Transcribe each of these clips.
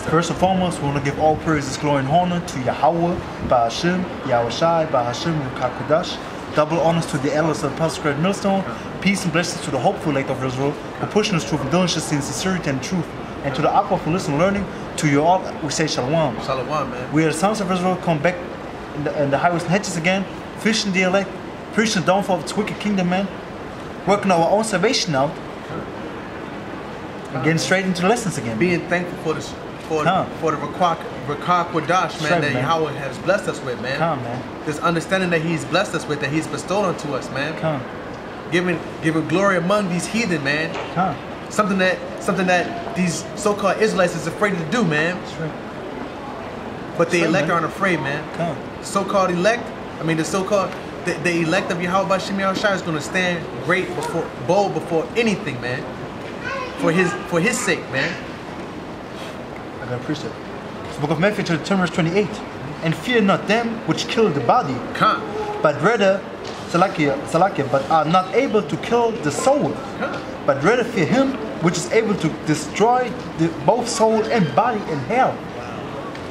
sir. First and foremost, we want to give all praises, glory, and honor to Yahweh, Ba'Hashem, Yahushai, Ba'Hashem, Rukakudash. Double honors to the elders of the Consecrated Millstone. Peace and blessings to the hopeful elect of Israel for pushing us through from diligence in sincerity and truth. And to the Aqua for listening and learning. To you all, we say Shalom. Shalom, man. We are the sons of Israel, come back in the highways and hedges again, fishing the elect, preaching the downfall of its wicked kingdom, man. Working our own salvation out. And getting straight into the lessons again. Being thankful for the Rakah Quadash, man, that Yahweh has blessed us with, man. Man. This understanding that He's blessed us with, that He's bestowed unto us, man. Giving glory among these heathen, man. Something that these so-called Israelites is afraid to do, man. That's right. But the elect aren't afraid, man. So-called elect, I mean the so-called the elect of Yahweh B'Shem Yahushua is going to stand bold before anything, man. For his sake, man. I gotta preach it. It's the book of Matthew, chapter 28. And fear not them which kill the body, but rather, Salakia, but are not able to kill the soul. But rather fear him which is able to destroy both soul and body in hell.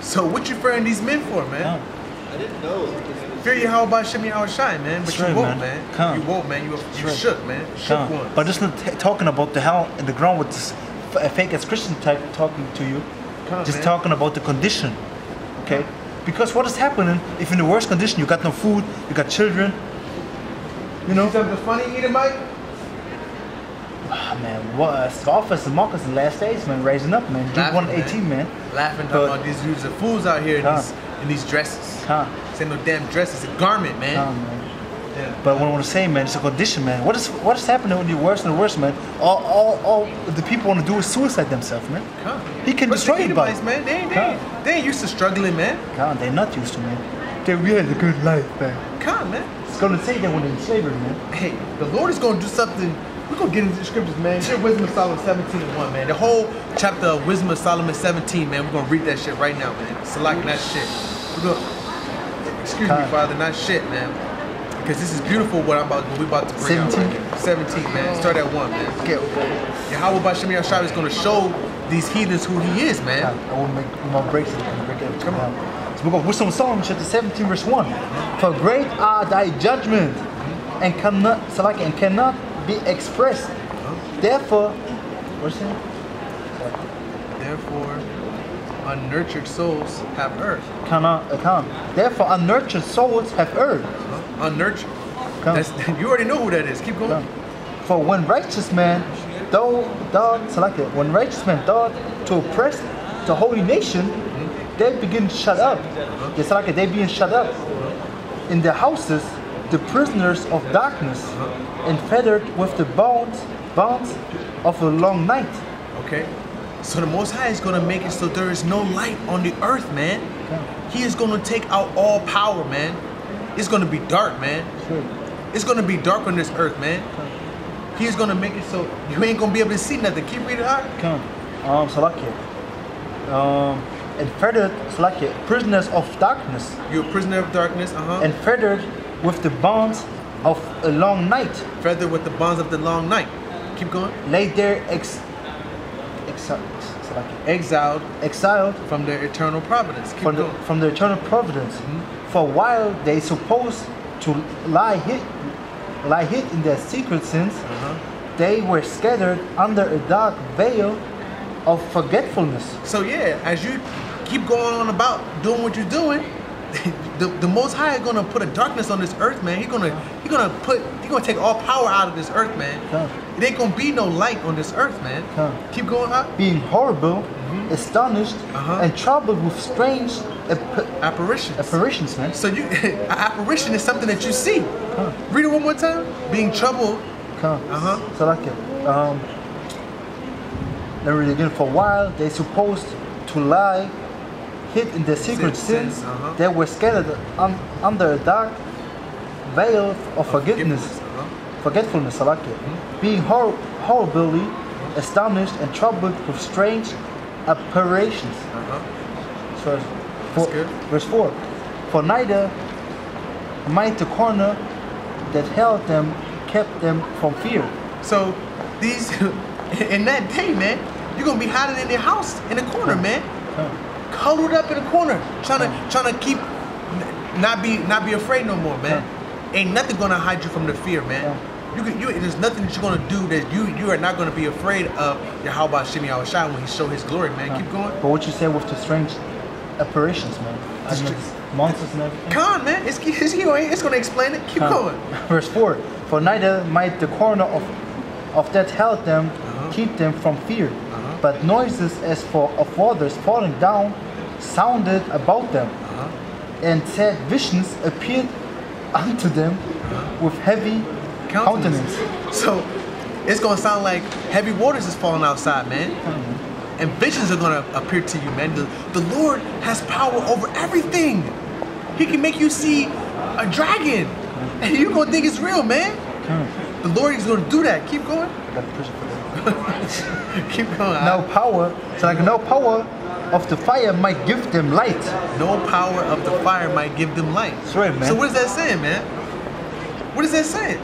So what you fearing these men for, man? I didn't know. Fear Yahweh B'Shem Yahushua, man. But you won't, man. You won't, man. You shook, man. Shook one. But just not talking about the hell in the ground with this fake as Christian type talking to you. Just talking about the condition, okay? Because what is happening if in the worst condition you got no food, you got children, you know? See something funny, Edomite? Man, what scoffers and mockers in the last days, man, raising up, man. Duke 118, man. Laughing, talking about these dudes are fools out here in these dresses. It's ain't no damn dress, it's a garment, man. But what I want to say, man, it's a condition, man. What is happening when you're worse and worse, man? All the people want to do is suicide themselves, man. He can destroy your body. Man. They ain't used to struggling, man. They're not used to, man. They really had a good life, man. Man. It's going to say that when they're in slavery, man. Hey, the Lord is going to do something. We're going to get into the scriptures, man. Share Wisdom of Solomon 17:1, man. The whole chapter of Wisdom of Solomon 17, man. We're going to read that shit right now, man. Select that shit. We're going to... Excuse me, Father, not shit, man. Because this is beautiful what we're about to bring 17? out. Right 17, man. Start at 1, man. Okay. Yahweh B'Shem Yahushua is going to show these heathens who he is, man. I will make more breaks. Come on. It's the book of Wisdom of Solomon, chapter 17, verse 1. For great are thy judgment, and cannot be expressed. Therefore, what's that? Therefore, unnurtured souls have erred. Therefore, unnurtured souls have erred. Unnurtured. You already know who that is. Keep going. For when righteous man thought to oppress the holy nation, they begin shut up. They being shut up in their houses, the prisoners of darkness, and fettered with the bonds of a long night. Okay. So the Most High is going to make it so there is no light on the earth, man. He is going to take out all power, man. It's going to be dark, man. It's going to be dark on this earth, man. He is going to make it so you ain't going to be able to see nothing. Keep reading out. And fettered, prisoners of darkness. You're a prisoner of darkness, And fettered with the bonds of a long night. Feathered with the bonds of the long night. Keep going. Laid there exiled from their eternal providence. From the eternal providence. For while they supposed to lie hid in their secret sins, they were scattered under a dark veil of forgetfulness. So yeah, as you keep going on about doing what you're doing, the Most High is gonna put a darkness on this earth, man. He's gonna take all power out of this earth, man. It ain't gonna be no light on this earth, man. Keep going up. Being horrible, astonished, and troubled with strange apparitions, man. So an apparition is something that you see. Read it one more time. Being troubled. So like it. Let me read it again. For a while they supposed to lie hid in their secret sins, they were scattered under a dark veil of forgetfulness, I like it. Being horribly astonished and troubled with strange apparitions. Verse 4. For neither might the corner that held them kept them from fear. So these in that day, man, you're gonna be hiding in your house in the corner, man. Cuddled up in the corner, trying to keep not be afraid no more, man. Ain't nothing gonna hide you from the fear, man. There's nothing that you're gonna do that you are not gonna be afraid of Yahweh Shemi Yahushua when he show his glory, man. Keep going. But what you said with the strange apparitions, man. Monsters and everything. Come on, man. It's gonna explain it. Keep going. Verse 4. For neither might the corner of that held them keep them from fear, but noises as of waters falling down sounded about them, and sad visions appeared unto them with heavy countenance. So it's gonna sound like heavy waters is falling outside, man. And visions are gonna appear to you, man. The Lord has power over everything. He can make you see a dragon, and you're gonna think it's real, man. The Lord is gonna do that. Keep going. Keep going. No power. So like no power of the fire might give them light. No power of the fire might give them light. That's right, man. So what is that saying, man? What is that saying?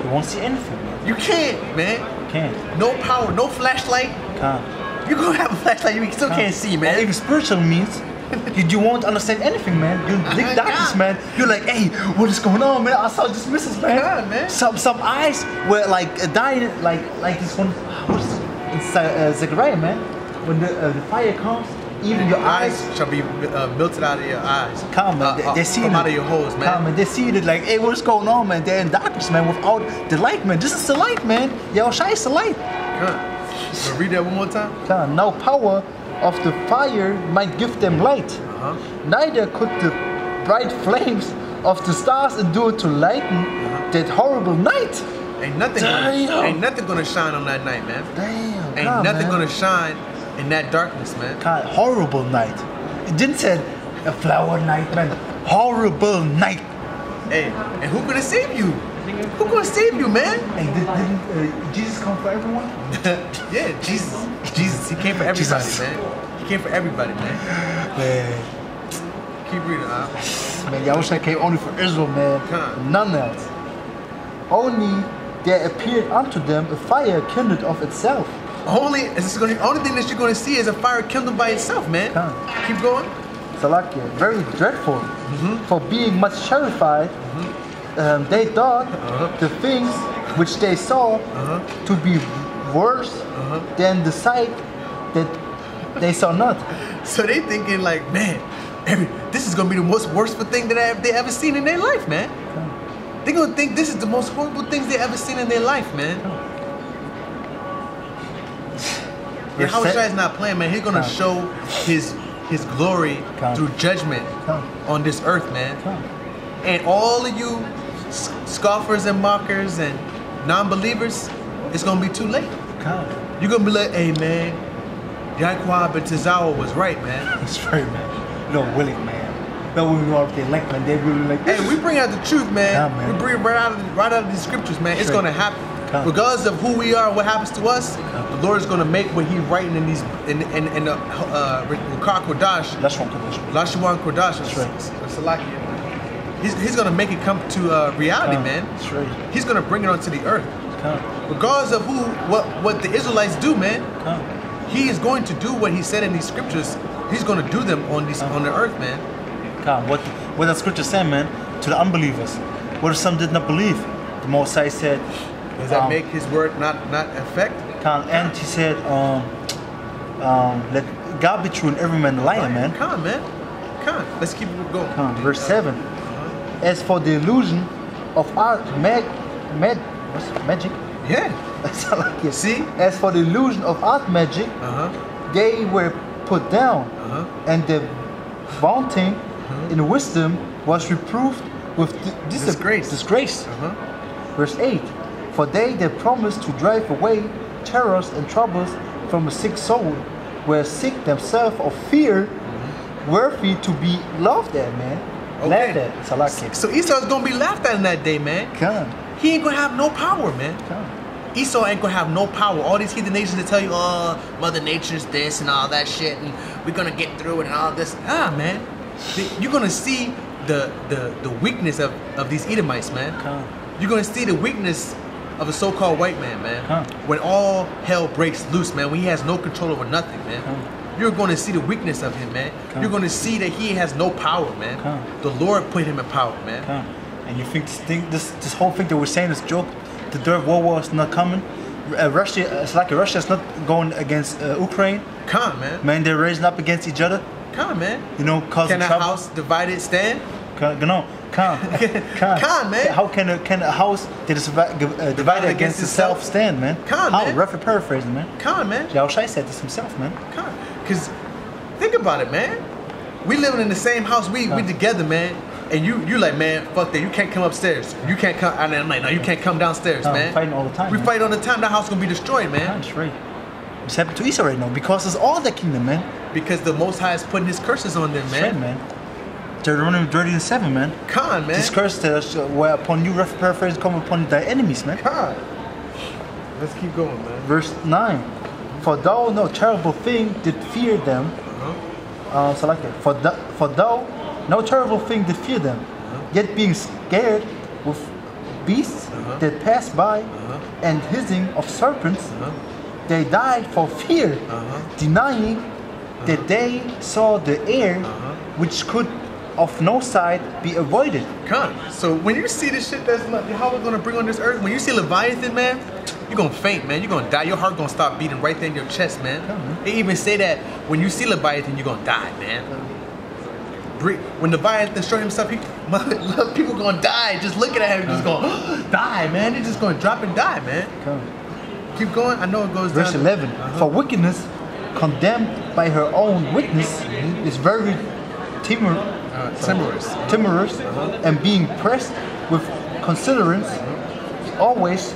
You won't see anything, man. You can't, man. You can't. No power, no flashlight. Can't. You're gonna have a flashlight, you still can't see, man. Or even spiritual means, you won't understand anything, man. You dig darkness, man. You're like, hey, what is going on, man? I saw this missus, man. God, man. Some eyes were like dying, like this one. What's in Zechariah, man? When the fire comes, even your eyes shall be melted out of your eyes. Come, man. They see come it out of your holes, man. Come, man. They see it like, hey, what's going on, man? They're in darkness, man. Without the light, man. This is the light, man. Yahushua is the light. So read that one more time. No power of the fire might give them light. Neither could the bright flames of the stars endure to lighten that horrible night. Ain't nothing gonna shine on that night, man. Damn. Ain't nothing gonna shine in that darkness, man. God, horrible night. It didn't say a flower night, man. Horrible night. Hey, and who gonna save you? Who gonna save you, man? Hey, didn't Jesus come for everyone? Yeah, Jesus, he came for everybody, man. He came for everybody, man. Keep reading, Man, Yahushua came only for Israel, man. None else. Only there appeared unto them a fire kindled of itself. Only thing that you're gonna see is a fire kindled by itself, man. Keep going. Salakia, very dreadful. For being much terrified, they thought the things which they saw to be worse than the sight that they saw not. So they thinking like, man, this is gonna be the most worst thing that they ever seen in their life, man. They're gonna think this is the most horrible things they ever seen in their life, man. Yahushua is not playing, man. He's gonna show his glory through judgment on this earth, man. And all of you scoffers and mockers and non-believers, it's gonna be too late. You're gonna be like, hey, man, Yahuwah ben Tezawa was right, man. That's right, man. No, willing, man. No, we know if they like, man. They really like this. Hey, we bring out the truth, man. Man. We bring it right out of the scriptures, man. It's gonna happen. Regardless of who we are and what happens to us, the Lord is gonna make what He's writing in these in the Rukar Kodash. Lashawan Kodash. That's right. He's gonna make it come to reality, man. That's right. He's gonna bring it onto the earth. Regardless of what the Israelites do, man. He is going to do what He said in these scriptures. He's gonna do them on the earth, man. What the scripture said, man, to the unbelievers. What if some did not believe? The Mosai said, does that make His word not effect? And He said, let God be true and every man a liar, man. Come on, man. Let's keep it going. Verse 7. As for the illusion of art, magic. Yeah. That's all I can see. As for the illusion of art magic, they were put down, and the vaunting in wisdom was reproved with disgrace. Verse 8. For they that promised to drive away terrors and troubles from a sick soul were sick themselves of fear, worthy to be laughed at, man. Laughed at. So Esau is gonna be laughed at in that day, man. He ain't gonna have no power, man. Esau ain't gonna have no power. All these heathen nations that tell you, oh, Mother Nature's this and all that shit, and we're gonna get through it and all this. Man. You're gonna see the weakness of these Edomites, man. You're gonna see the weakness of a so-called white man, man. When all hell breaks loose, man. When he has no control over nothing, man. you're going to see the weakness of him, man. You're going to see that he has no power, man. The Lord put him in power, man. And you think this whole thing that we're saying is joke? The third World War is not coming. Russia, it's like Russia's not going against Ukraine. Man, they're raising up against each other. Man. You know, causing trouble. Can a house divided stand? No. Man. How can a house that is divided against itself stand, man? How? Roughly paraphrasing, man. Man. Yao Shai said this himself, man. Because think about it, man. We living in the same house. We together, man. And you like, man, fuck that. You can't come upstairs. You can't come. And I'm like, no, you can't come downstairs, man. We're fighting all the time. We fight all the time. That house gonna be destroyed, man. That's right. It's happening to Israel right now because it's all the kingdom, man. Because the Most High is putting His curses on them, man. That's right, man. Deuteronomy 30:7, man. Man. This curse where upon you, rough paraphrase, come upon thy enemies, man. Let's keep going, man. Verse 9. For thou no terrible thing did fear them. So like that. For thou no terrible thing did fear them. Yet being scared with beasts that pass by and hissing of serpents, they died for fear, denying that they saw the air which could of no side be avoided. So when you see this shit that's how we're gonna bring on this earth, when you see Leviathan, man, you're gonna faint, man. You're gonna die. Your heart gonna stop beating right there in your chest, man. They even say that when you see Leviathan, you're gonna die, man. When Leviathan show himself, people gonna die just looking at him, just gonna die, man. They're just gonna drop and die, man. Keep going. I know it goes Verse down. 11. For wickedness condemned by her own witness is very timorous, and being pressed with considerance always